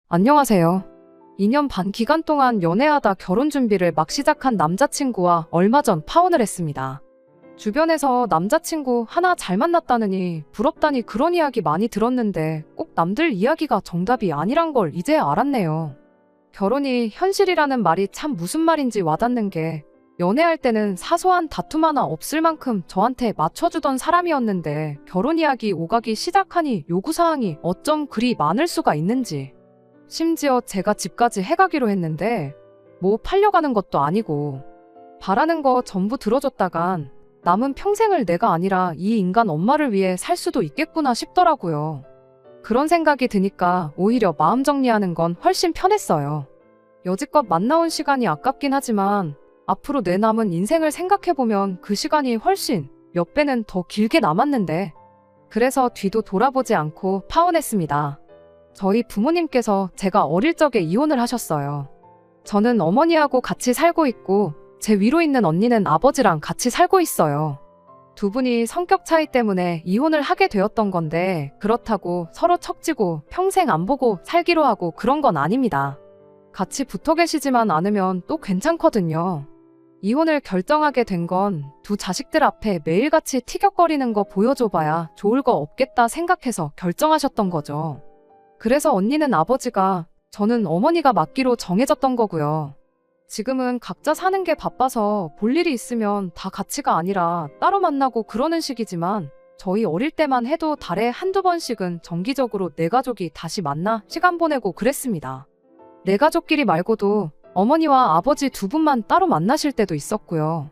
안녕하세요. 2년 반 기간 동안 연애하다 결혼 준비를 막 시작한 남자친구와 얼마 전 파혼을 했습니다. 주변에서 남자친구 하나 잘 만났다느니 부럽다니 그런 이야기 많이 들었는데 꼭 남들 이야기가 정답이 아니란 걸 이제 알았네요. 결혼이 현실이라는 말이 참 무슨 말인지 와닿는 게 연애할 때는 사소한 다툼 하나 없을 만큼 저한테 맞춰주던 사람이었는데 결혼 이야기 오가기 시작하니 요구사항이 어쩜 그리 많을 수가 있는지. 심지어 제가 집까지 해가기로 했는데 뭐 팔려가는 것도 아니고 바라는 거 전부 들어줬다간 남은 평생을 내가 아니라 이 인간 엄마를 위해 살 수도 있겠구나 싶더라고요. 그런 생각이 드니까 오히려 마음 정리하는 건 훨씬 편했어요. 여지껏 만나온 시간이 아깝긴 하지만 앞으로 내 남은 인생을 생각해보면 그 시간이 훨씬 몇 배는 더 길게 남았는데 그래서 뒤도 돌아보지 않고 파혼했습니다. 저희 부모님께서 제가 어릴 적에 이혼을 하셨어요. 저는 어머니하고 같이 살고 있고 제 위로 있는 언니는 아버지랑 같이 살고 있어요. 두 분이 성격 차이 때문에 이혼을 하게 되었던 건데 그렇다고 서로 척지고 평생 안 보고 살기로 하고 그런 건 아닙니다. 같이 붙어 계시지만 않으면 또 괜찮거든요. 이혼을 결정하게 된 건 두 자식들 앞에 매일같이 티격거리는 거 보여줘봐야 좋을 거 없겠다 생각해서 결정하셨던 거죠. 그래서 언니는 아버지가, 저는 어머니가 맡기로 정해졌던 거고요. 지금은 각자 사는 게 바빠서 볼 일이 있으면 다 같이가 아니라 따로 만나고 그러는 식이지만 저희 어릴 때만 해도 달에 한두 번씩은 정기적으로 내 가족이 다시 만나 시간 보내고 그랬습니다. 내 가족끼리 말고도 어머니와 아버지 두 분만 따로 만나실 때도 있었고요.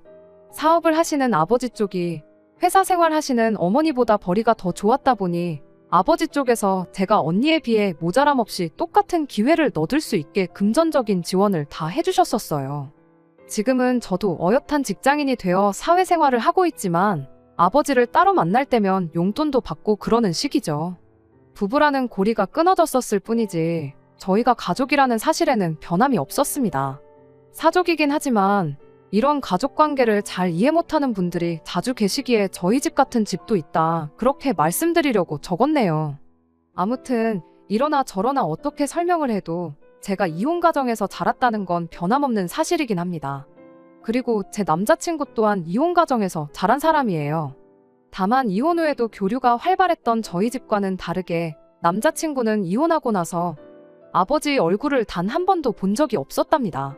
사업을 하시는 아버지 쪽이 회사 생활 하시는 어머니보다 벌이가 더 좋았다 보니 아버지 쪽에서 제가 언니에 비해 모자람 없이 똑같은 기회를 얻을 수 있게 금전적인 지원을 다 해주셨었어요. 지금은 저도 어엿한 직장인이 되어 사회생활을 하고 있지만 아버지를 따로 만날 때면 용돈도 받고 그러는 시기죠. 부부라는 고리가 끊어졌었을 뿐이지 저희가 가족이라는 사실에는 변함이 없었습니다. 사족이긴 하지만 이런 가족관계를 잘 이해 못하는 분들이 자주 계시기에 저희 집 같은 집도 있다 그렇게 말씀드리려고 적었네요. 아무튼 이러나 저러나 어떻게 설명을 해도 제가 이혼 가정에서 자랐다는 건 변함없는 사실이긴 합니다. 그리고 제 남자친구 또한 이혼 가정에서 자란 사람이에요. 다만 이혼 후에도 교류가 활발했던 저희 집과는 다르게 남자친구는 이혼하고 나서 아버지 얼굴을 단 한 번도 본 적이 없었답니다.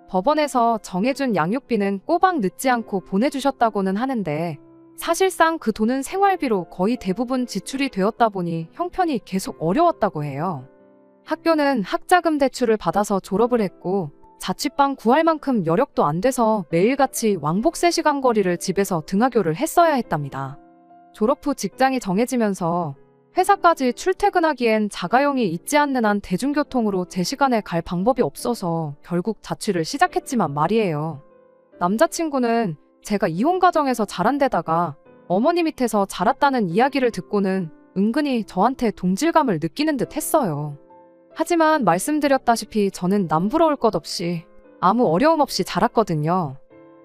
법원에서 정해준 양육비는 꼬박 늦지 않고 보내주셨다고는 하는데 사실상 그 돈은 생활비로 거의 대부분 지출이 되었다 보니 형편이 계속 어려웠다고 해요. 학교는 학자금 대출을 받아서 졸업을 했고 자취방 구할 만큼 여력도 안 돼서 매일같이 왕복 3시간 거리를 집에서 등하교를 했어야 했답니다. 졸업 후 직장이 정해지면서 회사까지 출퇴근하기엔 자가용이 있지 않는 한 대중교통으로 제 시간에 갈 방법이 없어서 결국 자취를 시작했지만 말이에요. 남자친구는 제가 이혼 가정에서 자란 데다가 어머니 밑에서 자랐다는 이야기를 듣고는 은근히 저한테 동질감을 느끼는 듯 했어요. 하지만 말씀드렸다시피 저는 남 부러울 것 없이 아무 어려움 없이 자랐거든요.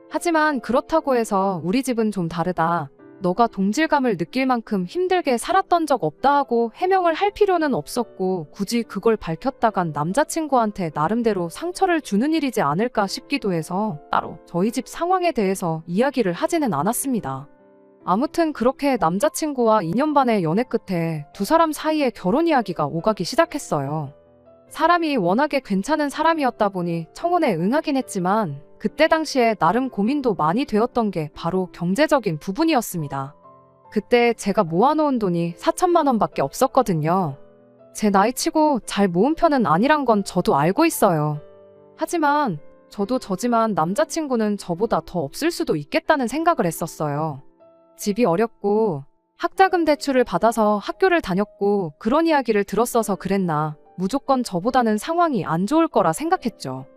하지만 그렇다고 해서 우리 집은 좀 다르다. 너가 동질감을 느낄 만큼 힘들게 살았던 적 없다 하고 해명을 할 필요는 없었고 굳이 그걸 밝혔다간 남자친구한테 나름대로 상처를 주는 일이지 않을까 싶기도 해서 따로 저희 집 상황에 대해서 이야기를 하지는 않았습니다. 아무튼 그렇게 남자친구와 2년 반의 연애 끝에 두 사람 사이에 결혼 이야기가 오가기 시작했어요. 사람이 워낙에 괜찮은 사람이었다 보니 청혼에 응하긴 했지만 그때 당시에 나름 고민도 많이 되었던 게 바로 경제적인 부분이었습니다. 그때 제가 모아놓은 돈이 4천만 원밖에 없었거든요. 제 나이치고 잘 모은 편은 아니란 건 저도 알고 있어요. 하지만 저도 저지만 남자친구는 저보다 더 없을 수도 있겠다는 생각을 했었어요. 집이 어렵고 학자금 대출을 받아서 학교를 다녔고 그런 이야기를 들었어서 그랬나 무조건 저보다는 상황이 안 좋을 거라 생각했죠.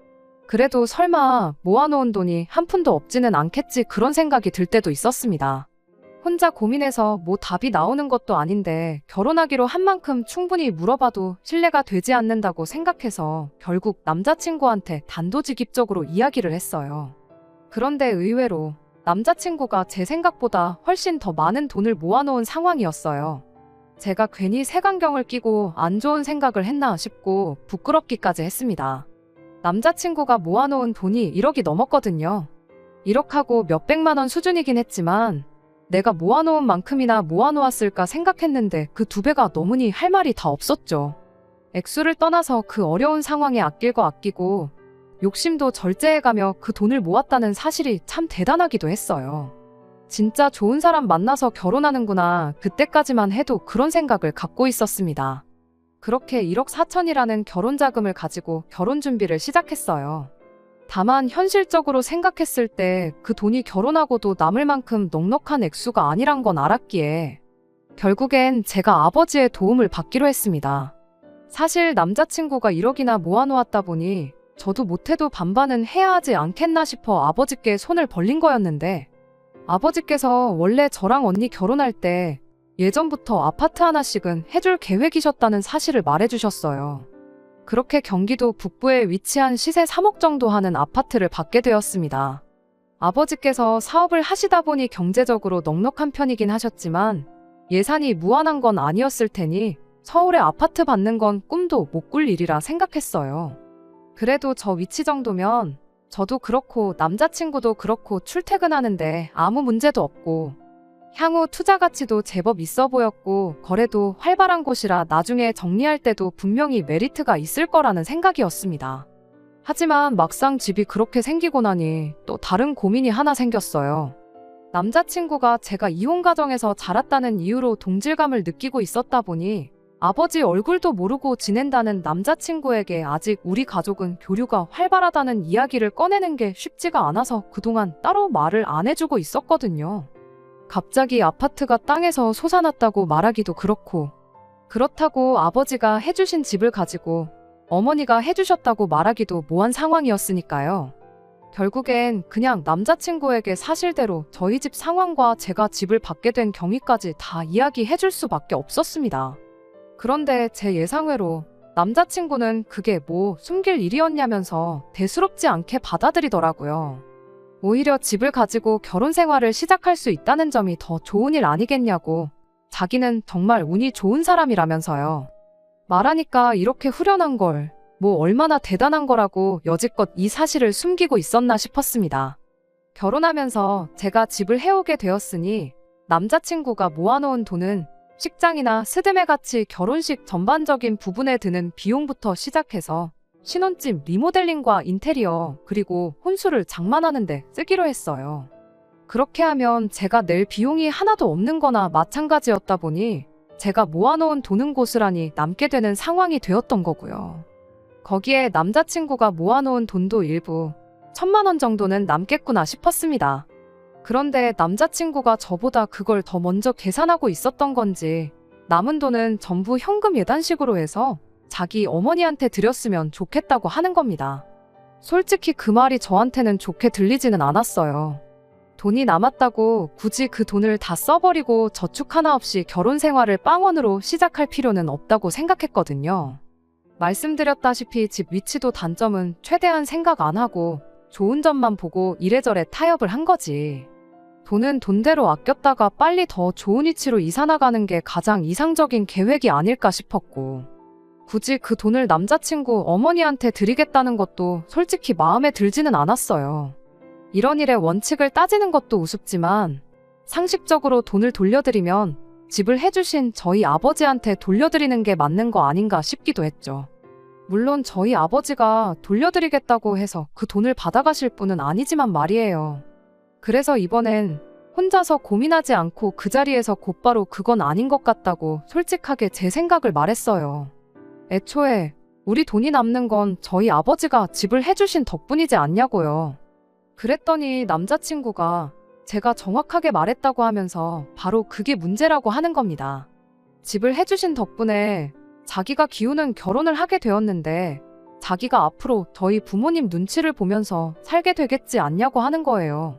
그래도 설마 모아놓은 돈이 한 푼도 없지는 않겠지 그런 생각이 들 때도 있었습니다. 혼자 고민해서 뭐 답이 나오는 것도 아닌데 결혼하기로 한 만큼 충분히 물어봐도 신뢰가 되지 않는다고 생각해서 결국 남자친구한테 단도직입적으로 이야기를 했어요. 그런데 의외로 남자친구가 제 생각보다 훨씬 더 많은 돈을 모아놓은 상황이었어요. 제가 괜히 색안경을 끼고 안 좋은 생각을 했나 싶고 부끄럽기까지 했습니다. 남자친구가 모아놓은 돈이 1억이 넘었거든요. 1억하고 몇백만 원 수준이긴 했지만 내가 모아놓은 만큼이나 모아놓았을까 생각했는데 그 2배가 넘으니 할 말이 다 없었죠. 액수를 떠나서 그 어려운 상황에 아낄 거 아끼고 욕심도 절제해가며 그 돈을 모았다는 사실이 참 대단하기도 했어요. 진짜 좋은 사람 만나서 결혼하는구나. 그때까지만 해도 그런 생각을 갖고 있었습니다. 그렇게 1억 4천이라는 결혼 자금을 가지고 결혼 준비를 시작했어요. 다만 현실적으로 생각했을 때 그 돈이 결혼하고도 남을 만큼 넉넉한 액수가 아니란 건 알았기에 결국엔 제가 아버지의 도움을 받기로 했습니다. 사실 남자친구가 1억이나 모아놓았다 보니 저도 못해도 반반은 해야 하지 않겠나 싶어 아버지께 손을 벌린 거였는데 아버지께서 원래 저랑 언니 결혼할 때 예전부터 아파트 하나씩은 해줄 계획이셨다는 사실을 말해주셨어요. 그렇게 경기도 북부에 위치한 시세 3억 정도 하는 아파트를 받게 되었습니다. 아버지께서 사업을 하시다 보니 경제적으로 넉넉한 편이긴 하셨지만 예산이 무한한 건 아니었을 테니 서울에 아파트 받는 건 꿈도 못 꿀 일이라 생각했어요. 그래도 저 위치 정도면 저도 그렇고 남자친구도 그렇고 출퇴근하는데 아무 문제도 없고 향후 투자 가치도 제법 있어 보였고 거래도 활발한 곳이라 나중에 정리할 때도 분명히 메리트가 있을 거라는 생각이었습니다. 하지만 막상 집이 그렇게 생기고 나니 또 다른 고민이 하나 생겼어요. 남자친구가 제가 이혼 가정에서 자랐다는 이유로 동질감을 느끼고 있었다 보니 아버지 얼굴도 모르고 지낸다는 남자친구에게 아직 우리 가족은 교류가 활발하다는 이야기를 꺼내는 게 쉽지가 않아서 그동안 따로 말을 안 해주고 있었거든요. 갑자기 아파트가 땅에서 솟아났다고 말하기도 그렇고 그렇다고 아버지가 해주신 집을 가지고 어머니가 해주셨다고 말하기도 모한 상황이었으니까요. 결국엔 그냥 남자친구에게 사실대로 저희 집 상황과 제가 집을 받게 된 경위까지 다 이야기해줄 수밖에 없었습니다. 그런데 제 예상외로 남자친구는 그게 뭐 숨길 일이었냐면서 대수롭지 않게 받아들이더라고요. 오히려 집을 가지고 결혼 생활을 시작할 수 있다는 점이 더 좋은 일 아니겠냐고 자기는 정말 운이 좋은 사람이라면서요. 말하니까 이렇게 후련한 걸 뭐 얼마나 대단한 거라고 여지껏 이 사실을 숨기고 있었나 싶었습니다. 결혼하면서 제가 집을 해오게 되었으니 남자친구가 모아놓은 돈은 식장이나 스드메 같이 결혼식 전반적인 부분에 드는 비용부터 시작해서 신혼집 리모델링과 인테리어 그리고 혼수를 장만하는 데 쓰기로 했어요. 그렇게 하면 제가 낼 비용이 하나도 없는 거나 마찬가지였다 보니 제가 모아놓은 돈은 고스란히 남게 되는 상황이 되었던 거고요. 거기에 남자친구가 모아놓은 돈도 일부 1,000만 원 정도는 남겠구나 싶었습니다. 그런데 남자친구가 저보다 그걸 더 먼저 계산하고 있었던 건지 남은 돈은 전부 현금 예단식으로 해서 자기 어머니한테 드렸으면 좋겠다고 하는 겁니다. 솔직히 그 말이 저한테는 좋게 들리지는 않았어요. 돈이 남았다고 굳이 그 돈을 다 써버리고 저축 하나 없이 결혼 생활을 빵원으로 시작할 필요는 없다고 생각했거든요. 말씀드렸다시피 집 위치도 단점은 최대한 생각 안 하고 좋은 점만 보고 이래저래 타협을 한 거지. 돈은 돈대로 아꼈다가 빨리 더 좋은 위치로 이사 나가는 게 가장 이상적인 계획이 아닐까 싶었고 굳이 그 돈을 남자친구 어머니한테 드리겠다는 것도 솔직히 마음에 들지는 않았어요. 이런 일의 원칙을 따지는 것도 우습지만 상식적으로 돈을 돌려드리면 집을 해주신 저희 아버지한테 돌려드리는 게 맞는 거 아닌가 싶기도 했죠. 물론 저희 아버지가 돌려드리겠다고 해서 그 돈을 받아가실 분은 아니지만 말이에요. 그래서 이번엔 혼자서 고민하지 않고 그 자리에서 곧바로 그건 아닌 것 같다고 솔직하게 제 생각을 말했어요. 애초에 우리 돈이 남는 건 저희 아버지가 집을 해주신 덕분이지 않냐고요. 그랬더니 남자친구가 제가 정확하게 말했다고 하면서 바로 그게 문제라고 하는 겁니다. 집을 해주신 덕분에 자기가 기우는 결혼을 하게 되었는데 자기가 앞으로 저희 부모님 눈치를 보면서 살게 되겠지 않냐고 하는 거예요.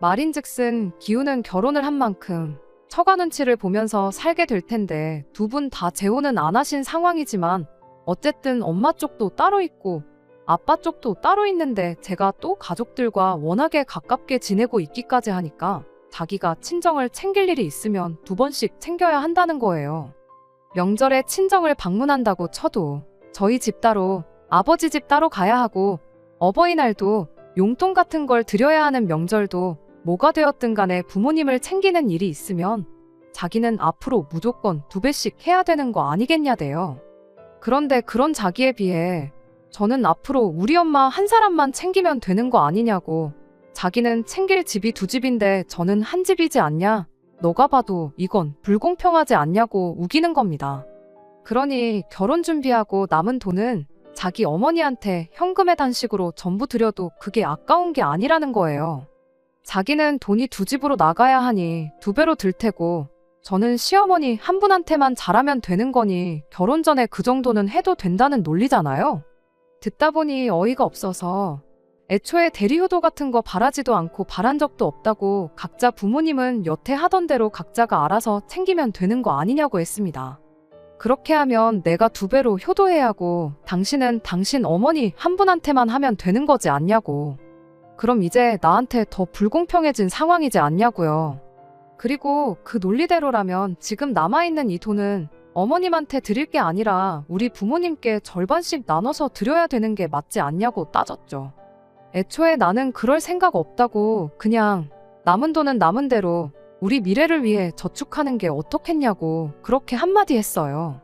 말인즉슨 기우는 결혼을 한 만큼 처가 눈치를 보면서 살게 될 텐데 두 분 다 재혼은 안 하신 상황이지만 어쨌든 엄마 쪽도 따로 있고 아빠 쪽도 따로 있는데 제가 또 가족들과 워낙에 가깝게 지내고 있기까지 하니까 자기가 친정을 챙길 일이 있으면 2번씩 챙겨야 한다는 거예요. 명절에 친정을 방문한다고 쳐도 저희 집 따로, 아버지 집 따로 가야 하고, 어버이날도 용돈 같은 걸 드려야 하는 명절도 뭐가 되었든 간에 부모님을 챙기는 일이 있으면 자기는 앞으로 무조건 2배씩 해야 되는 거 아니겠냐대요. 그런데 그런 자기에 비해 저는 앞으로 우리 엄마 한 사람만 챙기면 되는 거 아니냐고, 자기는 챙길 집이 2집인데 저는 한 집이지 않냐? 너가 봐도 이건 불공평하지 않냐고 우기는 겁니다. 그러니 결혼 준비하고 남은 돈은 자기 어머니한테 현금의 단식으로 전부 드려도 그게 아까운 게 아니라는 거예요. 자기는 돈이 2집으로 나가야 하니 2배로 들 테고, 저는 시어머니 한 분한테만 잘하면 되는 거니 결혼 전에 그 정도는 해도 된다는 논리잖아요. 듣다 보니 어이가 없어서 애초에 대리효도 같은 거 바라지도 않고 바란 적도 없다고, 각자 부모님은 여태 하던 대로 각자가 알아서 챙기면 되는 거 아니냐고 했습니다. 그렇게 하면 내가 2배로 효도해야 하고 당신은 당신 어머니 한 분한테만 하면 되는 거지 않냐고. 그럼 이제 나한테 더 불공평해진 상황이지 않냐고요. 그리고 그 논리대로라면 지금 남아있는 이 돈은 어머님한테 드릴 게 아니라 우리 부모님께 절반씩 나눠서 드려야 되는 게 맞지 않냐고 따졌죠. 애초에 나는 그럴 생각 없다고, 그냥 남은 돈은 남은 대로 우리 미래를 위해 저축하는 게 어떻겠냐고 그렇게 한마디 했어요.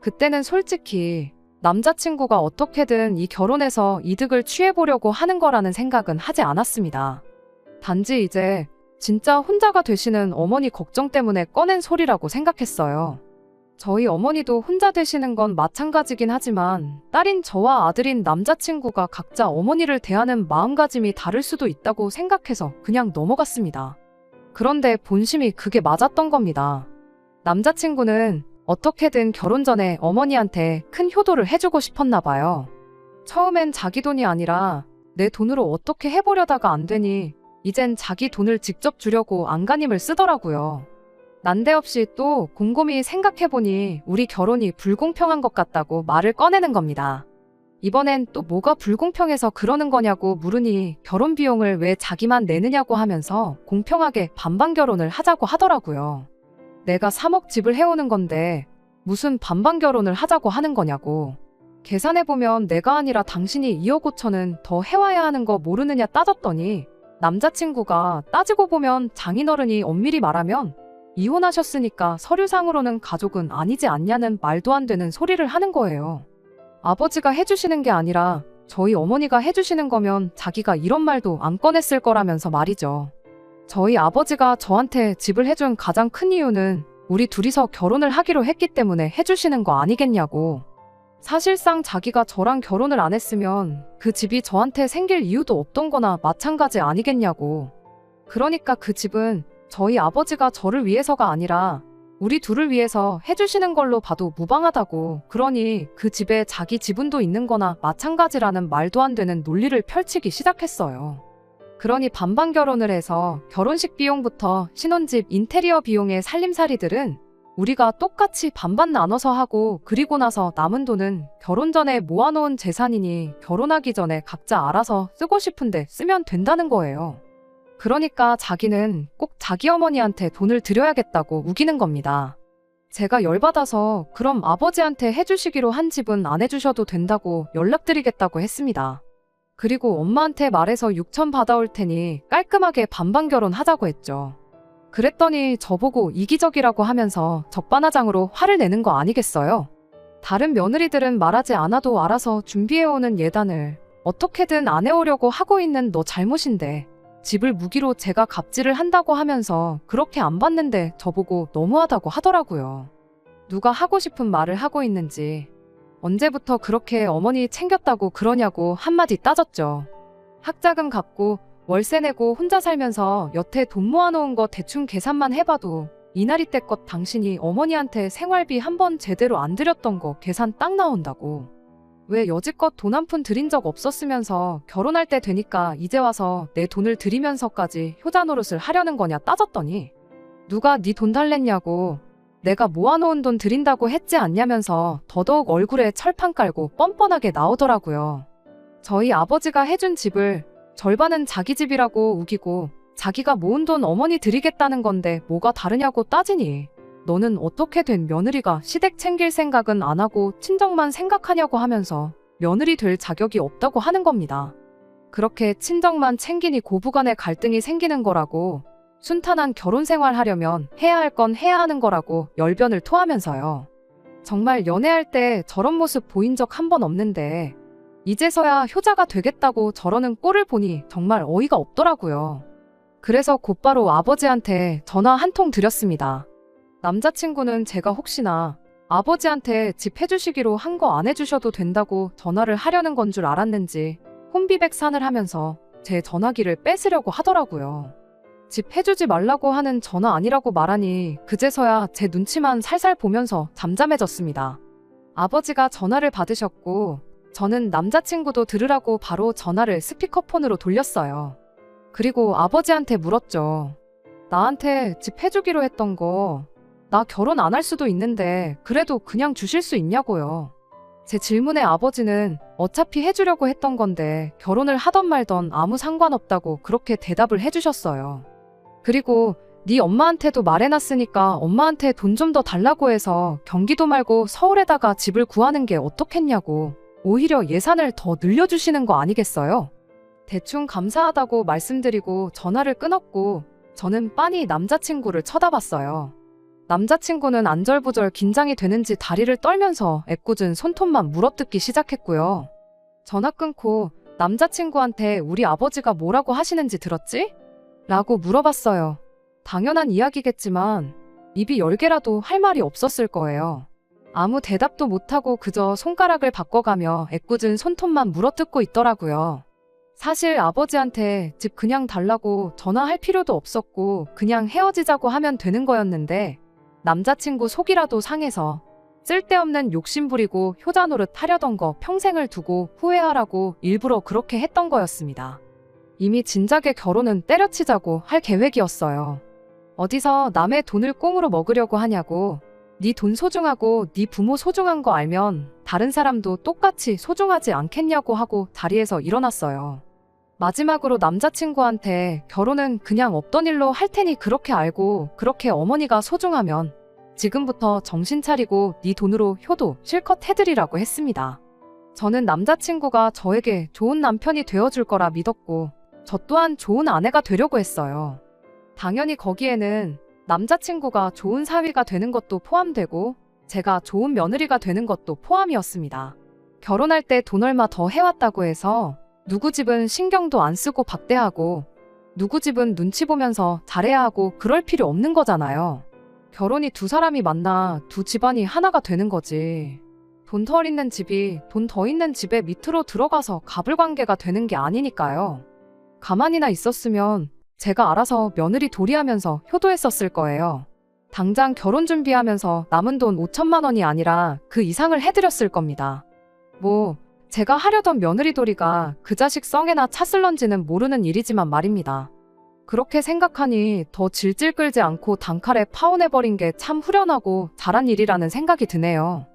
그때는 솔직히 남자친구가 어떻게든 이 결혼에서 이득을 취해보려고 하는 거라는 생각은 하지 않았습니다. 단지 이제 진짜 혼자가 되시는 어머니 걱정 때문에 꺼낸 소리라고 생각했어요. 저희 어머니도 혼자 되시는 건 마찬가지긴 하지만 딸인 저와 아들인 남자친구가 각자 어머니를 대하는 마음가짐이 다를 수도 있다고 생각해서 그냥 넘어갔습니다. 그런데 본심이 그게 맞았던 겁니다. 남자친구는 어떻게든 결혼 전에 어머니한테 큰 효도를 해주고 싶었나 봐요. 처음엔 자기 돈이 아니라 내 돈으로 어떻게 해보려다가 안 되니 이젠 자기 돈을 직접 주려고 안간힘을 쓰더라고요. 난데없이 또 곰곰이 생각해보니 우리 결혼이 불공평한 것 같다고 말을 꺼내는 겁니다. 이번엔 또 뭐가 불공평해서 그러는 거냐고 물으니 결혼 비용을 왜 자기만 내느냐고 하면서 공평하게 반반 결혼을 하자고 하더라고요. 내가 3억 집을 해오는 건데 무슨 반반 결혼을 하자고 하는 거냐고. 계산해보면 내가 아니라 당신이 2억 5천은 더 해와야 하는 거 모르느냐 따졌더니 남자친구가 따지고 보면 장인어른이 엄밀히 말하면 이혼하셨으니까 서류상으로는 가족은 아니지 않냐는 말도 안 되는 소리를 하는 거예요. 아버지가 해주시는 게 아니라 저희 어머니가 해주시는 거면 자기가 이런 말도 안 꺼냈을 거라면서 말이죠. 저희 아버지가 저한테 집을 해준 가장 큰 이유는 우리 둘이서 결혼을 하기로 했기 때문에 해주시는 거 아니겠냐고. 사실상 자기가 저랑 결혼을 안 했으면 그 집이 저한테 생길 이유도 없던 거나 마찬가지 아니겠냐고. 그러니까 그 집은 저희 아버지가 저를 위해서가 아니라 우리 둘을 위해서 해주시는 걸로 봐도 무방하다고, 그러니 그 집에 자기 지분도 있는 거나 마찬가지라는 말도 안 되는 논리를 펼치기 시작했어요. 그러니 반반 결혼을 해서 결혼식 비용부터 신혼집 인테리어 비용의 살림살이들은 우리가 똑같이 반반 나눠서 하고, 그리고 나서 남은 돈은 결혼 전에 모아놓은 재산이니 결혼하기 전에 각자 알아서 쓰고 싶은데 쓰면 된다는 거예요. 그러니까 자기는 꼭 자기 어머니한테 돈을 드려야겠다고 우기는 겁니다. 제가 열받아서 그럼 아버지한테 해주시기로 한 집은 안 해주셔도 된다고 연락드리겠다고 했습니다. 그리고 엄마한테 말해서 6천 받아올 테니 깔끔하게 반반 결혼하자고 했죠. 그랬더니 저보고 이기적이라고 하면서 적반하장으로 화를 내는 거 아니겠어요? 다른 며느리들은 말하지 않아도 알아서 준비해오는 예단을 어떻게든 안 해오려고 하고 있는 너 잘못인데, 집을 무기로 제가 갑질을 한다고 하면서 그렇게 안 받는데 저보고 너무하다고 하더라고요. 누가 하고 싶은 말을 하고 있는지, 언제부터 그렇게 어머니 챙겼다고 그러냐고 한마디 따졌죠. 학자금 갚고 월세 내고 혼자 살면서 여태 돈 모아놓은 거 대충 계산만 해봐도 이날이 때껏 당신이 어머니한테 생활비 한 번 제대로 안 드렸던 거 계산 딱 나온다고. 왜 여지껏 돈 한 푼 드린 적 없었으면서 결혼할 때 되니까 이제 와서 내 돈을 드리면서까지 효자 노릇을 하려는 거냐 따졌더니 누가 네 돈 달랬냐고, 내가 모아놓은 돈 드린다고 했지 않냐면서 더더욱 얼굴에 철판 깔고 뻔뻔하게 나오더라고요. 저희 아버지가 해준 집을 절반은 자기 집이라고 우기고 자기가 모은 돈 어머니 드리겠다는 건데 뭐가 다르냐고 따지니 너는 어떻게 된 며느리가 시댁 챙길 생각은 안 하고 친정만 생각하냐고 하면서 며느리 될 자격이 없다고 하는 겁니다. 그렇게 친정만 챙기니 고부간에 갈등이 생기는 거라고, 순탄한 결혼 생활 하려면 해야 할 건 해야 하는 거라고 열변을 토하면서요. 정말 연애할 때 저런 모습 보인 적 한 번 없는데 이제서야 효자가 되겠다고 저러는 꼴을 보니 정말 어이가 없더라고요. 그래서 곧바로 아버지한테 전화 한 통 드렸습니다. 남자친구는 제가 혹시나 아버지한테 집 해주시기로 한 거 안 해주셔도 된다고 전화를 하려는 건 줄 알았는지 혼비백산을 하면서 제 전화기를 뺏으려고 하더라고요. 집 해주지 말라고 하는 전화 아니라고 말하니 그제서야 제 눈치만 살살 보면서 잠잠해졌습니다. 아버지가 전화를 받으셨고 저는 남자친구도 들으라고 바로 전화를 스피커폰으로 돌렸어요. 그리고 아버지한테 물었죠. 나한테 집 해주기로 했던 거, 나 결혼 안 할 수도 있는데 그래도 그냥 주실 수 있냐고요. 제 질문에 아버지는 어차피 해주려고 했던 건데 결혼을 하던 말던 아무 상관없다고 그렇게 대답을 해주셨어요. 그리고 네 엄마한테도 말해놨으니까 엄마한테 돈 좀 더 달라고 해서 경기도 말고 서울에다가 집을 구하는 게 어떻겠냐고, 오히려 예산을 더 늘려주시는 거 아니겠어요? 대충 감사하다고 말씀드리고 전화를 끊었고 저는 빤히 남자친구를 쳐다봤어요. 남자친구는 안절부절 긴장이 되는지 다리를 떨면서 애꿎은 손톱만 물어뜯기 시작했고요. 전화 끊고 남자친구한테 우리 아버지가 뭐라고 하시는지 들었지? 라고 물어봤어요. 당연한 이야기겠지만 입이 10개라도 할 말이 없었을 거예요. 아무 대답도 못하고 그저 손가락을 바꿔가며 애꿎은 손톱만 물어뜯고 있더라고요. 사실 아버지한테 집 그냥 달라고 전화할 필요도 없었고 그냥 헤어지자고 하면 되는 거였는데 남자친구 속이라도 상해서 쓸데없는 욕심 부리고 효자 노릇 하려던 거 평생을 두고 후회하라고 일부러 그렇게 했던 거였습니다. 이미 진작에 결혼은 때려치자고 할 계획이었어요. 어디서 남의 돈을 꽁으로 먹으려고 하냐고, 네 돈 소중하고 네 부모 소중한 거 알면 다른 사람도 똑같이 소중하지 않겠냐고 하고 자리에서 일어났어요. 마지막으로 남자친구한테 결혼은 그냥 없던 일로 할 테니 그렇게 알고, 그렇게 어머니가 소중하면 지금부터 정신 차리고 네 돈으로 효도 실컷 해드리라고 했습니다. 저는 남자친구가 저에게 좋은 남편이 되어줄 거라 믿었고 저 또한 좋은 아내가 되려고 했어요. 당연히 거기에는 남자친구가 좋은 사위가 되는 것도 포함되고 제가 좋은 며느리가 되는 것도 포함이었습니다. 결혼할 때 돈 얼마 더 해왔다고 해서 누구 집은 신경도 안 쓰고 박대하고 누구 집은 눈치 보면서 잘해야 하고 그럴 필요 없는 거잖아요. 결혼이 두 사람이 만나 두 집안이 하나가 되는 거지. 돈 덜 있는 집이 돈 더 있는 집의 밑으로 들어가서 가불관계가 되는 게 아니니까요. 가만히나 있었으면 제가 알아서 며느리 도리하면서 효도했었을 거예요. 당장 결혼 준비하면서 남은 돈 5천만 원이 아니라 그 이상을 해드렸을 겁니다. 제가 하려던 며느리 도리가 그 자식 성에나 찼을런지는 모르는 일이지만 말입니다. 그렇게 생각하니 더 질질 끌지 않고 단칼에 파혼해버린 게 참 후련하고 잘한 일이라는 생각이 드네요.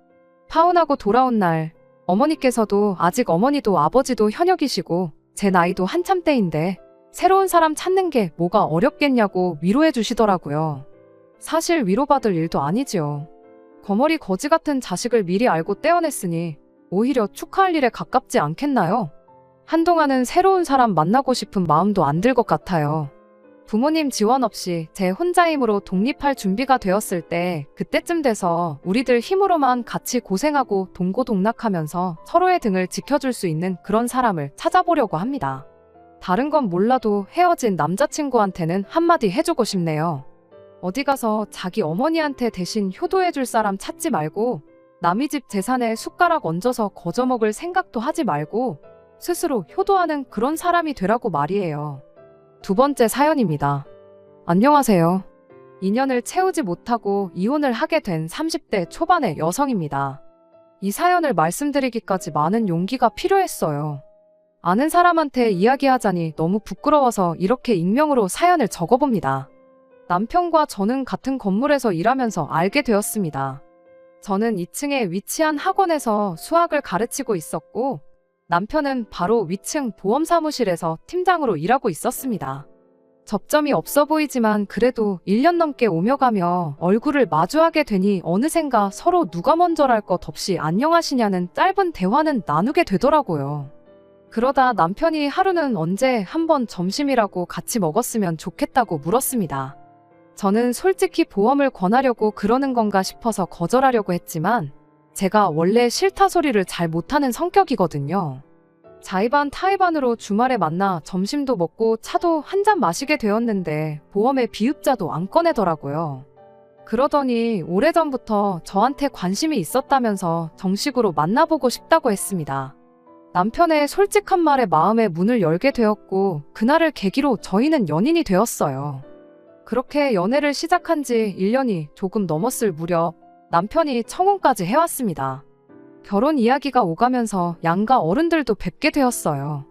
파혼하고 돌아온 날 어머니께서도 아직 어머니도 아버지도 현역이시고 제 나이도 한참 때인데 새로운 사람 찾는 게 뭐가 어렵겠냐고 위로해 주시더라고요. 사실 위로받을 일도 아니지요. 거머리 거지 같은 자식을 미리 알고 떼어냈으니 오히려 축하할 일에 가깝지 않겠나요? 한동안은 새로운 사람 만나고 싶은 마음도 안 들 것 같아요. 부모님 지원 없이 제 혼자 힘으로 독립할 준비가 되었을 때 그때쯤 돼서 우리들 힘으로만 같이 고생하고 동고동락하면서 서로의 등을 지켜줄 수 있는 그런 사람을 찾아보려고 합니다. 다른 건 몰라도 헤어진 남자친구한테는 한마디 해주고 싶네요. 어디 가서 자기 어머니한테 대신 효도해줄 사람 찾지 말고 남의 집 재산에 숟가락 얹어서 거저먹을 생각도 하지 말고 스스로 효도하는 그런 사람이 되라고 말이에요. 두 번째 사연입니다. 안녕하세요. 인연을 채우지 못하고 이혼을 하게 된 30대 초반의 여성입니다. 이 사연을 말씀드리기까지 많은 용기가 필요했어요. 아는 사람한테 이야기하자니 너무 부끄러워서 이렇게 익명으로 사연을 적어봅니다. 남편과 저는 같은 건물에서 일하면서 알게 되었습니다. 저는 2층에 위치한 학원에서 수학을 가르치고 있었고 남편은 바로 위층 보험사무실에서 팀장으로 일하고 있었습니다. 접점이 없어 보이지만 그래도 1년 넘게 오며 가며 얼굴을 마주하게 되니 어느샌가 서로 누가 먼저랄 것 없이 안녕하시냐는 짧은 대화는 나누게 되더라고요. 그러다 남편이 하루는 언제 한번 점심이라고 같이 먹었으면 좋겠다고 물었습니다. 저는 솔직히 보험을 권하려고 그러는 건가 싶어서 거절하려고 했지만 제가 원래 싫다 소리를 잘 못하는 성격이거든요. 자의반 타의반으로 주말에 만나 점심도 먹고 차도 한 잔 마시게 되었는데 보험의 비읍자도 안 꺼내더라고요. 그러더니 오래전부터 저한테 관심이 있었다면서 정식으로 만나보고 싶다고 했습니다. 남편의 솔직한 말에 마음의 문을 열게 되었고 그날을 계기로 저희는 연인이 되었어요. 그렇게 연애를 시작한 지 1년이 조금 넘었을 무렵 남편이 청혼까지 해왔습니다. 결혼 이야기가 오가면서 양가 어른들도 뵙게 되었어요.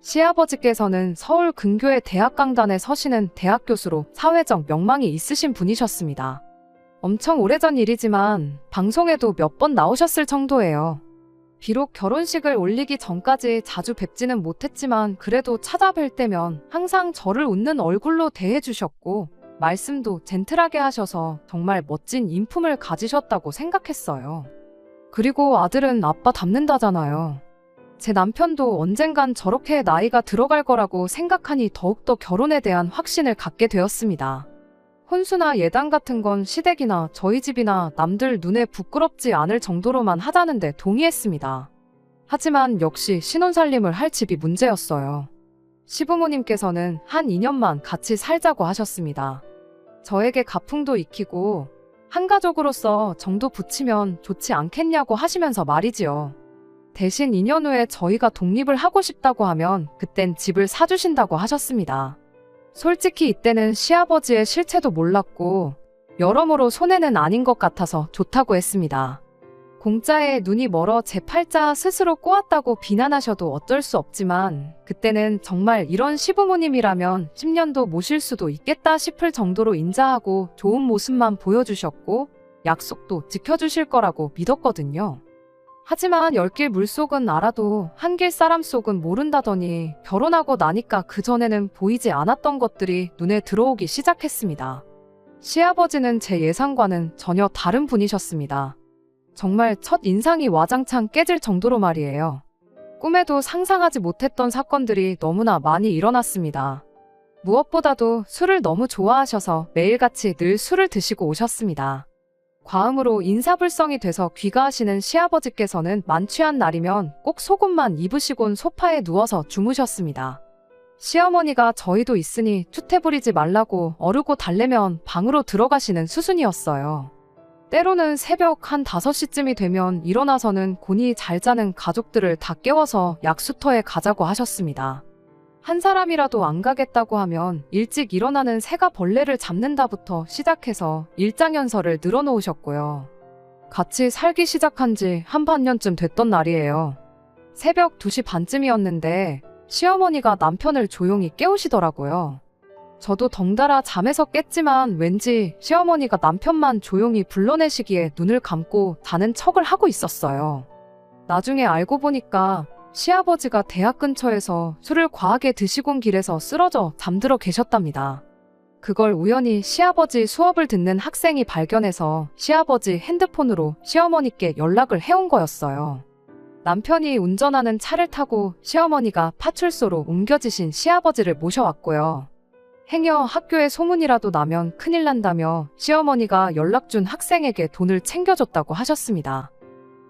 시아버지께서는 서울 근교의 대학 강단에 서시는 대학 교수로 사회적 명망이 있으신 분이셨습니다. 엄청 오래전 일이지만 방송에도 몇 번 나오셨을 정도예요. 비록 결혼식을 올리기 전까지 자주 뵙지는 못했지만 그래도 찾아뵐 때면 항상 저를 웃는 얼굴로 대해주셨고 말씀도 젠틀하게 하셔서 정말 멋진 인품을 가지셨다고 생각했어요. 그리고 아들은 아빠 닮는다잖아요. 제 남편도 언젠간 저렇게 나이가 들어갈 거라고 생각하니 더욱더 결혼에 대한 확신을 갖게 되었습니다. 혼수나 예단 같은 건 시댁이나 저희 집이나 남들 눈에 부끄럽지 않을 정도로만 하자는데 동의했습니다. 하지만 역시 신혼살림을 할 집이 문제였어요. 시부모님께서는 한 2년만 같이 살자고 하셨습니다. 저에게 가풍도 익히고 한가족으로서 정도 붙이면 좋지 않겠냐고 하시면서 말이지요. 대신 2년 후에 저희가 독립을 하고 싶다고 하면 그땐 집을 사주신다고 하셨습니다. 솔직히 이때는 시아버지의 실체도 몰랐고 여러모로 손해는 아닌 것 같아서 좋다고 했습니다. 공짜에 눈이 멀어 제 팔자 스스로 꼬았다고 비난하셔도 어쩔 수 없지만 그때는 정말 이런 시부모님이라면 10년도 모실 수도 있겠다 싶을 정도로 인자하고 좋은 모습만 보여주셨고 약속도 지켜주실 거라고 믿었거든요. 하지만 열길 물속은 알아도 한길 사람 속은 모른다더니 결혼하고 나니까 그전에는 보이지 않았던 것들이 눈에 들어오기 시작했습니다. 시아버지는 제 예상과는 전혀 다른 분이셨습니다. 정말 첫 인상이 와장창 깨질 정도로 말이에요. 꿈에도 상상하지 못했던 사건들이 너무나 많이 일어났습니다. 무엇보다도 술을 너무 좋아하셔서 매일같이 늘 술을 드시고 오셨습니다. 과음으로 인사불성이 돼서 귀가하시는 시아버지께서는 만취한 날이면 꼭 속옷만 입으시곤 소파에 누워서 주무셨습니다. 시어머니가 저희도 있으니 추태 부리지 말라고 어르고 달래면 방으로 들어가시는 수순이었어요. 때로는 새벽 한 5시쯤이 되면 일어나서는 곤히 잘 자는 가족들을 다 깨워서 약수터에 가자고 하셨습니다. 한 사람이라도 안 가겠다고 하면 일찍 일어나는 새가 벌레를 잡는다부터 시작해서 일장연설을 늘어놓으셨고요. 같이 살기 시작한 지 한 반년쯤 됐던 날이에요. 새벽 2시 반쯤이었는데 시어머니가 남편을 조용히 깨우시더라고요. 저도 덩달아 잠에서 깼지만 왠지 시어머니가 남편만 조용히 불러내시기에 눈을 감고 자는 척을 하고 있었어요. 나중에 알고 보니까 시아버지가 대학 근처에서 술을 과하게 드시곤 길에서 쓰러져 잠들어 계셨답니다. 그걸 우연히 시아버지 수업을 듣는 학생이 발견해서 시아버지 핸드폰으로 시어머니께 연락을 해온 거였어요. 남편이 운전하는 차를 타고 시어머니가 파출소로 옮겨지신 시아버지를 모셔왔고요. 행여 학교에 소문이라도 나면 큰일 난다며 시어머니가 연락 준 학생에게 돈을 챙겨줬다고 하셨습니다.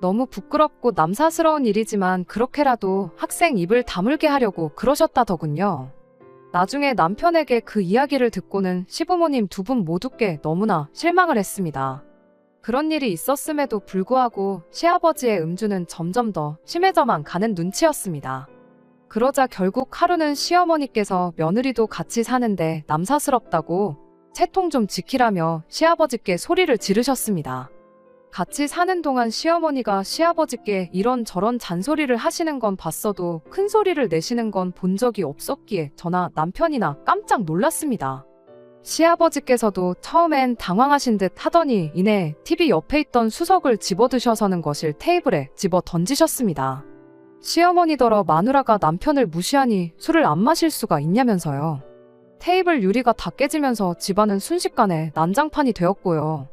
너무 부끄럽고 남사스러운 일이지만 그렇게라도 학생 입을 다물게 하려고 그러셨다더군요. 나중에 남편에게 그 이야기를 듣고는 시부모님 두 분 모두께 너무나 실망을 했습니다. 그런 일이 있었음에도 불구하고 시아버지의 음주는 점점 더 심해져만 가는 눈치였습니다. 그러자 결국 하루는 시어머니께서 며느리도 같이 사는데 남사스럽다고 채통 좀 지키라며 시아버지께 소리를 지르셨습니다. 같이 사는 동안 시어머니가 시아버지께 이런저런 잔소리를 하시는 건 봤어도 큰 소리를 내시는 건 본 적이 없었기에 저나 남편이나 깜짝 놀랐습니다. 시아버지께서도 처음엔 당황하신 듯 하더니 이내 TV 옆에 있던 수석을 집어드셔서는 거실 테이블에 집어 던지셨습니다. 시어머니더러 마누라가 남편을 무시하니 술을 안 마실 수가 있냐면서요. 테이블 유리가 다 깨지면서 집안은 순식간에 난장판이 되었고요.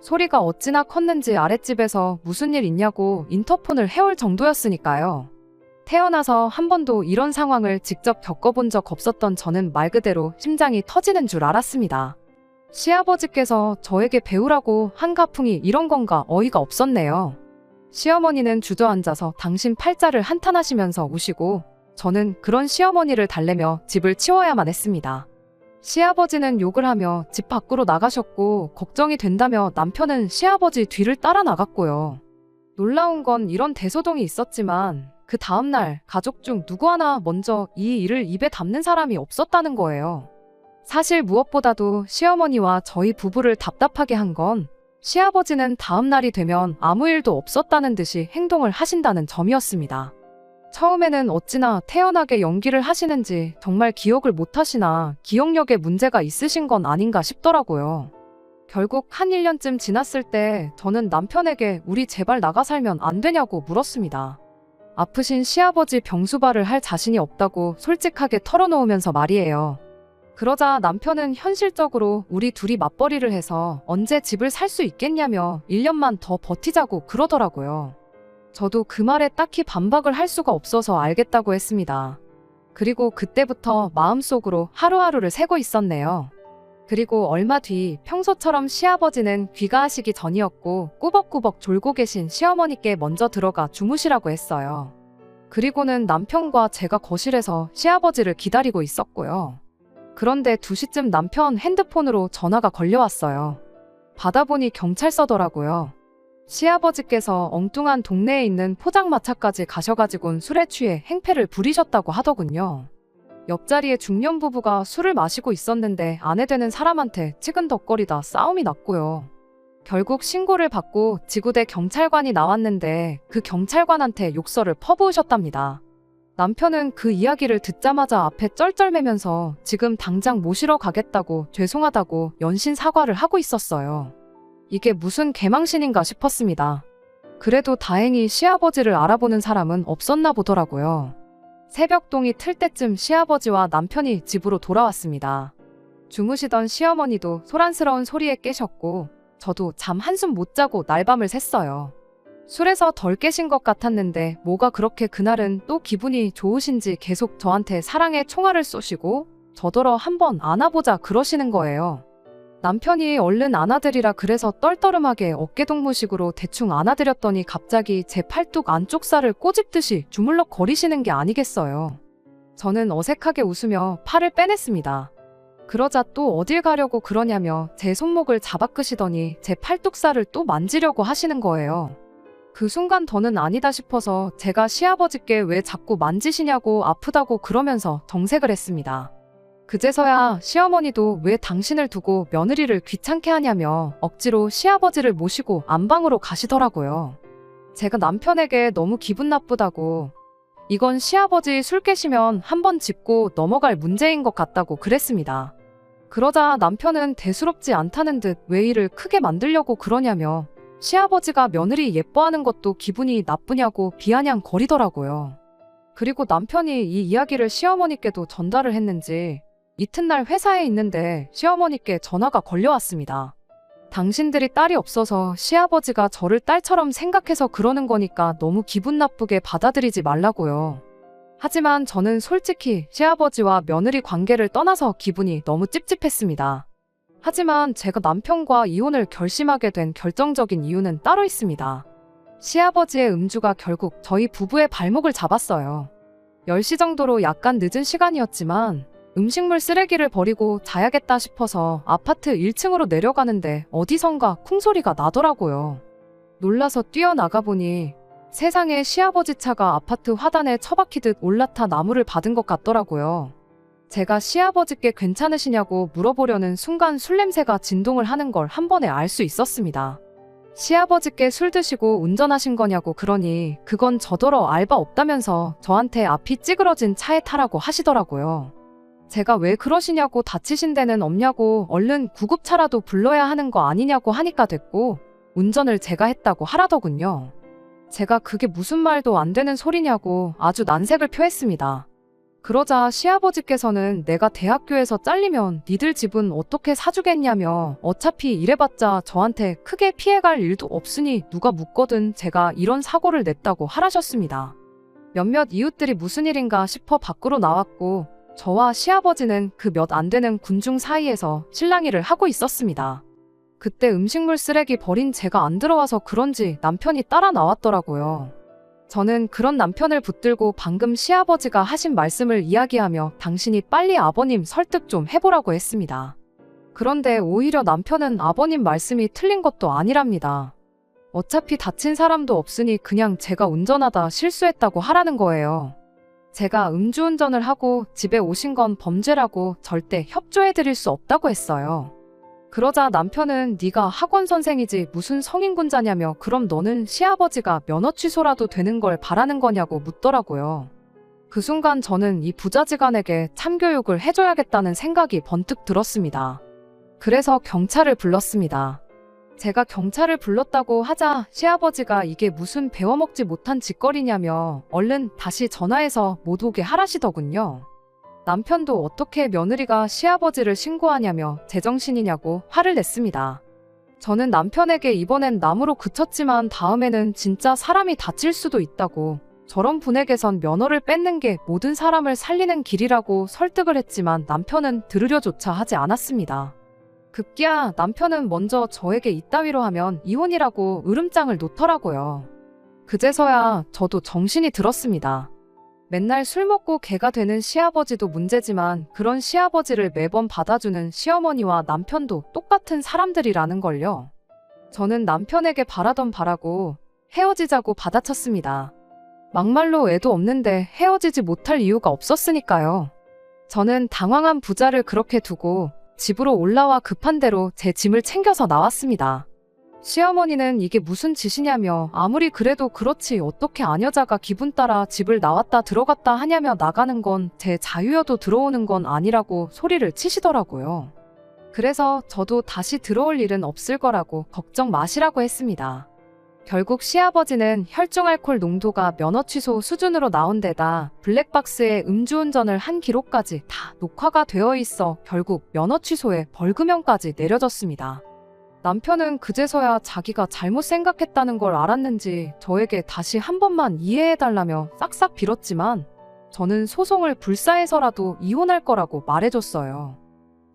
소리가 어찌나 컸는지 아랫집에서 무슨 일 있냐고 인터폰을 해올 정도였으니까요. 태어나서 한 번도 이런 상황을 직접 겪어본 적 없었던 저는 말 그대로 심장이 터지는 줄 알았습니다. 시아버지께서 저에게 배우라고 한 가풍이 이런 건가 어이가 없었네요. 시어머니는 주저앉아서 당신 팔자를 한탄하시면서 우시고 저는 그런 시어머니를 달래며 집을 치워야만 했습니다. 시아버지는 욕을 하며 집 밖으로 나가셨고 걱정이 된다며 남편은 시아버지 뒤를 따라 나갔고요. 놀라운 건 이런 대소동이 있었지만 그 다음날 가족 중 누구 하나 먼저 이 일을 입에 담는 사람이 없었다는 거예요. 사실 무엇보다도 시어머니와 저희 부부를 답답하게 한 건 시아버지는 다음날이 되면 아무 일도 없었다는 듯이 행동을 하신다는 점이었습니다. 처음에는 어찌나 태연하게 연기를 하시는지 정말 기억을 못하시나 기억력에 문제가 있으신 건 아닌가 싶더라고요. 결국 한 1년쯤 지났을 때 저는 남편에게 우리 제발 나가 살면 안 되냐고 물었습니다. 아프신 시아버지 병수발을 할 자신이 없다고 솔직하게 털어놓으면서 말이에요. 그러자 남편은 현실적으로 우리 둘이 맞벌이를 해서 언제 집을 살 수 있겠냐며 1년만 더 버티자고 그러더라고요. 저도 그 말에 딱히 반박을 할 수가 없어서 알겠다고 했습니다. 그리고 그때부터 마음속으로 하루하루를 새고 있었네요. 그리고 얼마 뒤 평소처럼 시아버지는 귀가하시기 전이었고 꾸벅꾸벅 졸고 계신 시어머니께 먼저 들어가 주무시라고 했어요. 그리고는 남편과 제가 거실에서 시아버지를 기다리고 있었고요. 그런데 2시쯤 남편 핸드폰으로 전화가 걸려왔어요. 받아보니 경찰서더라고요. 시아버지께서 엉뚱한 동네에 있는 포장마차까지 가셔가지곤 술에 취해 행패를 부리셨다고 하더군요. 옆자리에 중년 부부가 술을 마시고 있었는데 아내 되는 사람한테 치근덕거리다 싸움이 났고요. 결국 신고를 받고 지구대 경찰관이 나왔는데 그 경찰관한테 욕설을 퍼부으셨답니다. 남편은 그 이야기를 듣자마자 앞에 쩔쩔매면서 지금 당장 모시러 가겠다고 죄송하다고 연신 사과를 하고 있었어요. 이게 무슨 개망신인가 싶었습니다. 그래도 다행히 시아버지를 알아보는 사람은 없었나 보더라고요. 새벽동이 틀 때쯤 시아버지와 남편이 집으로 돌아왔습니다. 주무시던 시어머니도 소란스러운 소리에 깨셨고 저도 잠 한숨 못 자고 날밤을 샜어요. 술에서 덜 깨신 것 같았는데 뭐가 그렇게 그날은 또 기분이 좋으신지 계속 저한테 사랑의 총알을 쏘시고 저더러 한번 안아보자 그러시는 거예요. 남편이 얼른 안아드리라 그래서 떨떠름하게 어깨동무식으로 대충 안아드렸더니 갑자기 제 팔뚝 안쪽 살을 꼬집듯이 주물럭거리시는 게 아니겠어요. 저는 어색하게 웃으며 팔을 빼냈습니다. 그러자 또 어딜 가려고 그러냐며 제 손목을 잡아 끄시더니 제 팔뚝살을 또 만지려고 하시는 거예요. 그 순간 더는 아니다 싶어서 제가 시아버지께 왜 자꾸 만지시냐고 아프다고 그러면서 정색을 했습니다. 그제서야 시어머니도 왜 당신을 두고 며느리를 귀찮게 하냐며 억지로 시아버지를 모시고 안방으로 가시더라고요. 제가 남편에게 너무 기분 나쁘다고 이건 시아버지 술 깨시면 한번 짚고 넘어갈 문제인 것 같다고 그랬습니다. 그러자 남편은 대수롭지 않다는 듯 왜 일을 크게 만들려고 그러냐며 시아버지가 며느리 예뻐하는 것도 기분이 나쁘냐고 비아냥거리더라고요. 그리고 남편이 이 이야기를 시어머니께도 전달을 했는지 이튿날 회사에 있는데 시어머니께 전화가 걸려왔습니다. 당신들이 딸이 없어서 시아버지가 저를 딸처럼 생각해서 그러는 거니까 너무 기분 나쁘게 받아들이지 말라고요. 하지만 저는 솔직히 시아버지와 며느리 관계를 떠나서 기분이 너무 찝찝했습니다. 하지만 제가 남편과 이혼을 결심하게 된 결정적인 이유는 따로 있습니다. 시아버지의 음주가 결국 저희 부부의 발목을 잡았어요. 10시 정도로 약간 늦은 시간이었지만 음식물 쓰레기를 버리고 자야겠다 싶어서 아파트 1층으로 내려가는데 어디선가 쿵소리가 나더라고요. 놀라서 뛰어나가 보니 세상에 시아버지 차가 아파트 화단에 처박히듯 올라타 나무를 받은 것 같더라고요. 제가 시아버지께 괜찮으시냐고 물어보려는 순간 술 냄새가 진동을 하는 걸 한 번에 알 수 있었습니다. 시아버지께 술 드시고 운전하신 거냐고 그러니 그건 저더러 알바 없다면서 저한테 앞이 찌그러진 차에 타라고 하시더라고요. 제가 왜 그러시냐고 다치신 데는 없냐고 얼른 구급차라도 불러야 하는 거 아니냐고 하니까 됐고 운전을 제가 했다고 하라더군요. 제가 그게 무슨 말도 안 되는 소리냐고 아주 난색을 표했습니다. 그러자 시아버지께서는 내가 대학교에서 잘리면 니들 집은 어떻게 사주겠냐며 어차피 이래봤자 저한테 크게 피해갈 일도 없으니 누가 묻거든 제가 이런 사고를 냈다고 하라셨습니다. 몇몇 이웃들이 무슨 일인가 싶어 밖으로 나왔고 저와 시아버지는 그 몇 안 되는 군중 사이에서 실랑이를 하고 있었습니다. 그때 음식물 쓰레기 버린 제가 안 들어와서 그런지 남편이 따라 나왔더라고요. 저는 그런 남편을 붙들고 방금 시아버지가 하신 말씀을 이야기하며 당신이 빨리 아버님 설득 좀 해보라고 했습니다. 그런데 오히려 남편은 아버님 말씀이 틀린 것도 아니랍니다. 어차피 다친 사람도 없으니 그냥 제가 운전하다 실수했다고 하라는 거예요. 제가 음주운전을 하고 집에 오신 건 범죄라고 절대 협조해드릴 수 없다고 했어요. 그러자 남편은 네가 학원 선생이지 무슨 성인군자냐며 그럼 너는 시아버지가 면허 취소라도 되는 걸 바라는 거냐고 묻더라고요. 그 순간 저는 이 부자지간에게 참교육을 해줘야겠다는 생각이 번뜩 들었습니다. 그래서 경찰을 불렀습니다. 제가 경찰을 불렀다고 하자 시아버지가 이게 무슨 배워먹지 못한 짓거리냐며 얼른 다시 전화해서 못 오게 하라시더군요. 남편도 어떻게 며느리가 시아버지를 신고하냐며 제정신이냐고 화를 냈습니다. 저는 남편에게 이번엔 남으로 그쳤지만 다음에는 진짜 사람이 다칠 수도 있다고 저런 분에게선 면허를 뺏는 게 모든 사람을 살리는 길이라고 설득을 했지만 남편은 들으려조차 하지 않았습니다. 급기야 남편은 먼저 저에게 이따위로 하면 이혼이라고 으름장을 놓더라고요. 그제서야 저도 정신이 들었습니다. 맨날 술 먹고 개가 되는 시아버지도 문제지만 그런 시아버지를 매번 받아주는 시어머니와 남편도 똑같은 사람들이라는 걸요. 저는 남편에게 바라던 바라고 헤어지자고 받아쳤습니다. 막말로 애도 없는데 헤어지지 못할 이유가 없었으니까요. 저는 당황한 부자를 그렇게 두고 집으로 올라와 급한 대로 제 짐을 챙겨서 나왔습니다. 시어머니는 이게 무슨 짓이냐며 아무리 그래도 그렇지 어떻게 아녀자가 기분 따라 집을 나왔다 들어갔다 하냐며 나가는 건 제 자유여도 들어오는 건 아니라고 소리를 치시더라고요. 그래서 저도 다시 들어올 일은 없을 거라고 걱정 마시라고 했습니다. 결국 시아버지는 혈중 알코올 농도가 면허 취소 수준으로 나온 데다 블랙박스에 음주운전을 한 기록까지 다 녹화가 되어 있어 결국 면허 취소에 벌금형까지 내려졌습니다. 남편은 그제서야 자기가 잘못 생각했다는 걸 알았는지 저에게 다시 한 번만 이해해달라며 싹싹 빌었지만 저는 소송을 불사해서라도 이혼할 거라고 말해줬어요.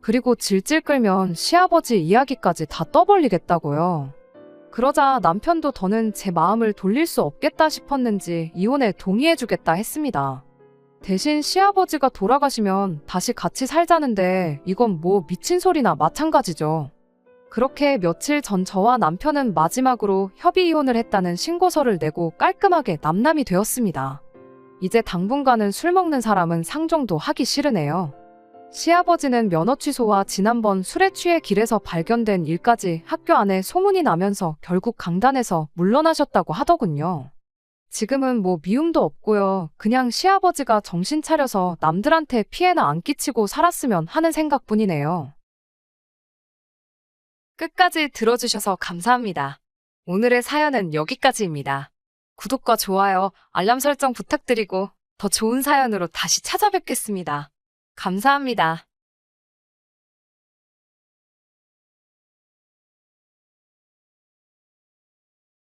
그리고 질질 끌면 시아버지 이야기까지 다 떠벌리겠다고요. 그러자 남편도 더는 제 마음을 돌릴 수 없겠다 싶었는지 이혼에 동의해주겠다 했습니다. 대신 시아버지가 돌아가시면 다시 같이 살자는데 이건 뭐 미친 소리나 마찬가지죠. 그렇게 며칠 전 저와 남편은 마지막으로 협의 이혼을 했다는 신고서를 내고 깔끔하게 남남이 되었습니다. 이제 당분간은 술 먹는 사람은 상종도 하기 싫으네요. 시아버지는 면허 취소와 지난번 술에 취해 길에서 발견된 일까지 학교 안에 소문이 나면서 결국 강단에서 물러나셨다고 하더군요. 지금은 뭐 미움도 없고요. 그냥 시아버지가 정신 차려서 남들한테 피해나 안 끼치고 살았으면 하는 생각뿐이네요. 끝까지 들어주셔서 감사합니다. 오늘의 사연은 여기까지입니다. 구독과 좋아요, 알람 설정 부탁드리고 더 좋은 사연으로 다시 찾아뵙겠습니다. 감사합니다.